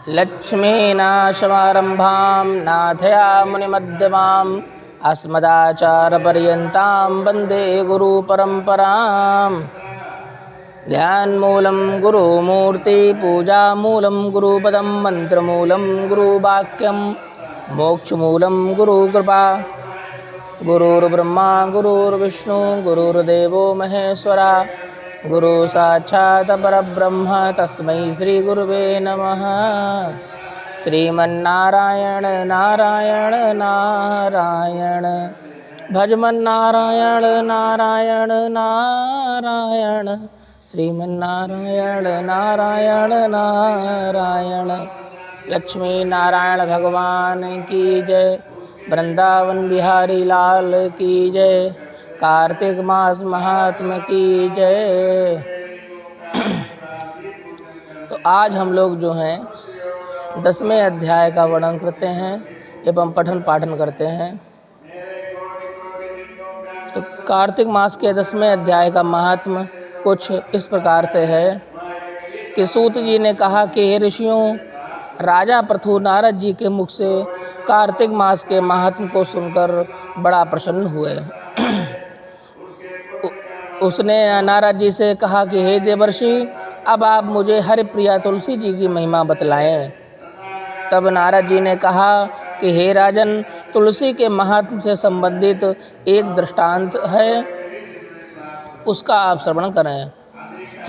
लक्ष्मीनाशमारम्भां नाथयामुनिमध्यमाम् अस्मदाचार्यपर्यन्तां वन्दे गुरुपरम्पराम्। ध्यानमूलं गुरुमूर्ति पूजामूलं गुरुपदं मन्त्रमूलं गुरुवाक्यं मोक्षमूलं गुरुकृपा। गुरुर्ब्रह्मा गुरुर्विष्णु गुरुर्देवो महेश्वरा गुरु साक्षात् परब्रह्म तस्मै श्री गुरुवे नमः। श्रीमन्नारायण नारायण नारायण भजमन्नारायण नारायण नारायण श्रीमन्नारायण नारायण नारायण। लक्ष्मी नारायण भगवान की जय। वृंदावन बिहारी लाल की जय। कार्तिक मास महात्मा की जय। तो आज हम लोग जो हैं 10वें अध्याय का वर्णन करते हैं एवं पठन पाठन करते हैं। तो कार्तिक मास के 10वें अध्याय का महात्मा कुछ इस प्रकार से है कि सूत जी ने कहा कि हे ऋषियों, राजा पृथु नारद जी के मुख से कार्तिक मास के महात्म को सुनकर बड़ा प्रसन्न हुए। उसने नारद जी से कहा कि हे देवर्षि, अब आप मुझे हरिप्रिया तुलसी जी की महिमा बतलाएं। तब नारद जी ने कहा कि हे राजन, तुलसी के महात्म से संबंधित एक दृष्टांत है, उसका आप श्रवण करें।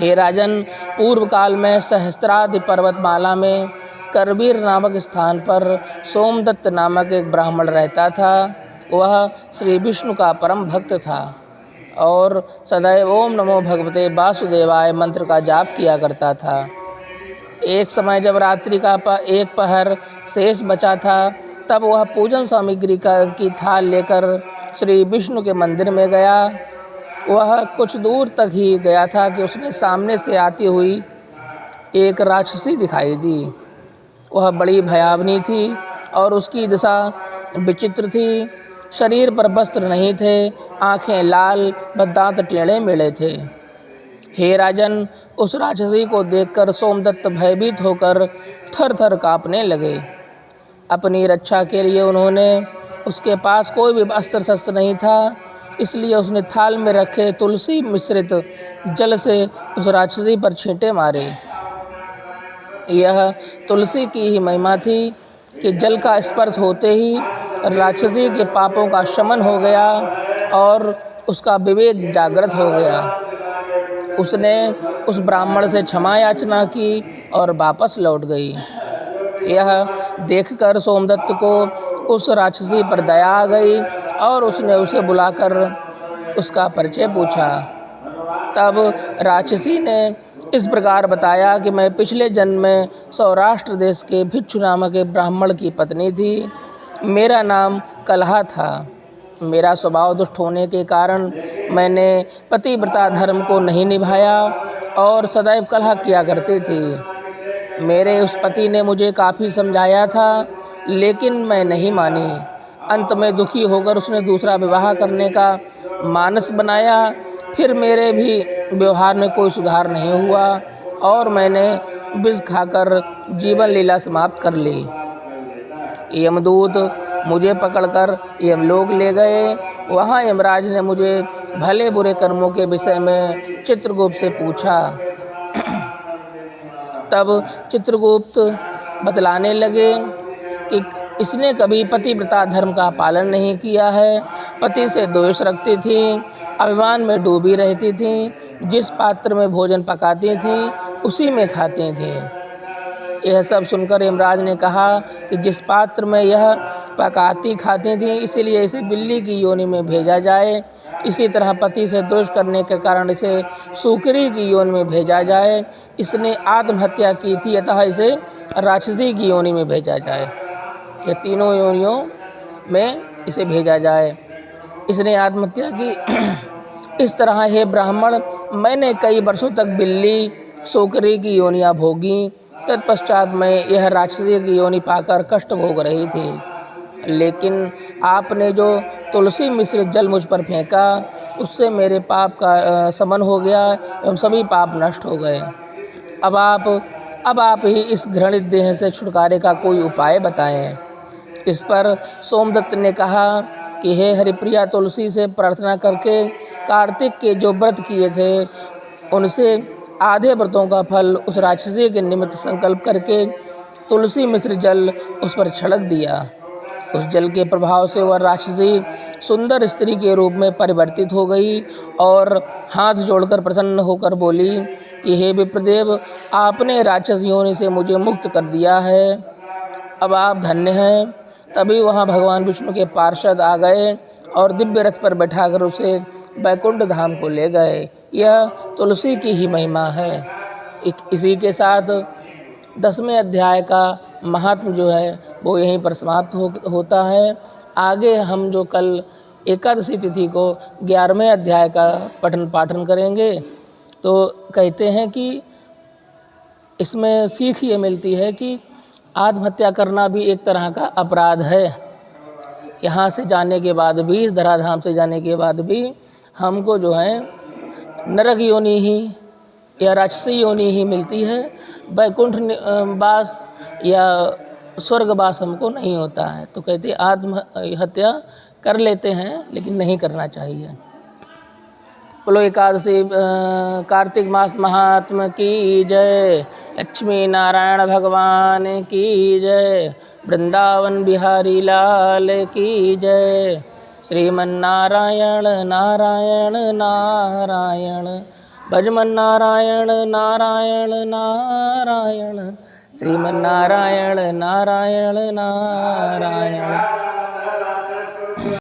हे राजन, पूर्व काल में सहस्त्रादि पर्वतमाला में करवीर नामक स्थान पर सोमदत्त नामक एक ब्राह्मण रहता था। वह श्री विष्णु का परम भक्त था और सदैव ओम नमो भगवते वासुदेवाय मंत्र का जाप किया करता था। एक समय जब रात्रि का एक पहर शेष बचा था, तब वह पूजन सामग्री की थाल लेकर श्री विष्णु के मंदिर में गया। वह कुछ दूर तक ही गया था कि उसने सामने से आती हुई एक राक्षसी दिखाई दी। वह बड़ी भयावनी थी और उसकी दिशा विचित्र थी। शरीर पर वस्त्र नहीं थे, आंखें लाल व दांत टेढ़े मेढ़े थे। हे राजन, उस राक्षसी को देखकर सोमदत्त भयभीत होकर थर थर काँपने लगे। अपनी रक्षा के लिए उन्होंने, उसके पास कोई भी अस्त्र शस्त्र नहीं था, इसलिए उसने थाल में रखे तुलसी मिश्रित जल से उस राक्षसी पर छींटे मारे। यह तुलसी की ही महिमा थी कि जल का स्पर्श होते ही राक्षसी के पापों का शमन हो गया और उसका विवेक जागृत हो गया। उसने उस ब्राह्मण से क्षमा याचना की और वापस लौट गई। यह देखकर सोमदत्त को उस राक्षसी पर दया आ गई और उसने उसे बुलाकर उसका परिचय पूछा। तब राक्षसी ने इस प्रकार बताया कि मैं पिछले जन्म में सौराष्ट्र देश के भिक्षु नामक एक ब्राह्मण की पत्नी थी। मेरा नाम कलहा था। मेरा स्वभाव दुष्ट होने के कारण मैंने पतिव्रता धर्म को नहीं निभाया और सदैव कलह किया करती थी। मेरे उस पति ने मुझे काफ़ी समझाया था, लेकिन मैं नहीं मानी। अंत में दुखी होकर उसने दूसरा विवाह करने का मानस बनाया। फिर मेरे भी व्यवहार में कोई सुधार नहीं हुआ और मैंने विष खाकर जीवन लीला समाप्त कर ली। यमदूत मुझे पकड़कर यमलोक ले गए। वहाँ यमराज ने मुझे भले बुरे कर्मों के विषय में चित्रगुप्त से पूछा। तब चित्रगुप्त बतलाने लगे कि इसने कभी पतिव्रता धर्म का पालन नहीं किया है, पति से द्वेष रखती थी, अभिमान में डूबी रहती थी, जिस पात्र में भोजन पकाती थी उसी में खाती थी। यह सब सुनकर यमराज ने कहा कि जिस पात्र में यह पकाती खाती थी, इसीलिए इसे बिल्ली की योनि में भेजा जाए। इसी तरह पति से द्वेष करने के कारण इसे सूकरी की योनि में भेजा जाए। इसने आत्महत्या की थी, अतः इसे राक्षसी की योनि में भेजा जाए। ये तीनों योनियों में इसे भेजा जाए। इसने आत्महत्या की। इस तरह हे ब्राह्मण, मैंने कई वर्षों तक बिल्ली सूकरी की योनियाँ भोगी। तत्पश्चात मैं यह राक्षसी की योनि पाकर कष्ट भोग रही थी। लेकिन आपने जो तुलसी मिश्रित जल मुझ पर फेंका, उससे मेरे पाप का शमन हो गया एवं सभी पाप नष्ट हो गए। अब आप अब आप ही इस घृणित देह से छुटकारे का कोई उपाय बताएं। इस पर सोमदत्त ने कहा कि हे हरिप्रिया, तुलसी से प्रार्थना करके कार्तिक के जो व्रत किए थे उनसे आधे व्रतों का फल उस राक्षसी के निमित्त संकल्प करके तुलसी मिश्र जल उस पर छिड़क दिया। उस जल के प्रभाव से वह राक्षसी सुंदर स्त्री के रूप में परिवर्तित हो गई और हाथ जोड़कर प्रसन्न होकर बोली कि हे विप्रदेव, आपने राक्षस योनि से मुझे मुक्त कर दिया है, अब आप धन्य हैं। तभी वहाँ भगवान विष्णु के पार्षद आ गए और दिव्य रथ पर बैठाकर उसे वैकुंठ धाम को ले गए। यह तुलसी की ही महिमा है। इसी के साथ 10वें अध्याय का महात्म जो है वो यहीं पर समाप्त होता है। आगे हम जो कल एकादशी तिथि को 11वें अध्याय का पठन पाठन करेंगे। तो कहते हैं कि इसमें सीख ये मिलती है कि आत्महत्या करना भी एक तरह का अपराध है। यहाँ से जाने के बाद भी, इस धराधाम से जाने के बाद भी हमको जो है नरक योनि ही या राक्षसी योनि ही मिलती है। वैकुंठ वास या स्वर्गवास हमको नहीं होता है। तो कहते आत्महत्या कर लेते हैं लेकिन नहीं करना चाहिए। बोलो एकादशी कार्तिक मास महात्म की जय। लक्ष्मी नारायण भगवान की जय। वृंदावन बिहारी लाल की जय। श्रीमन नारायण नारायण नारायण, भजमन नारायण नारायण नारायण, श्रीमन नारायण नारायण नारायण।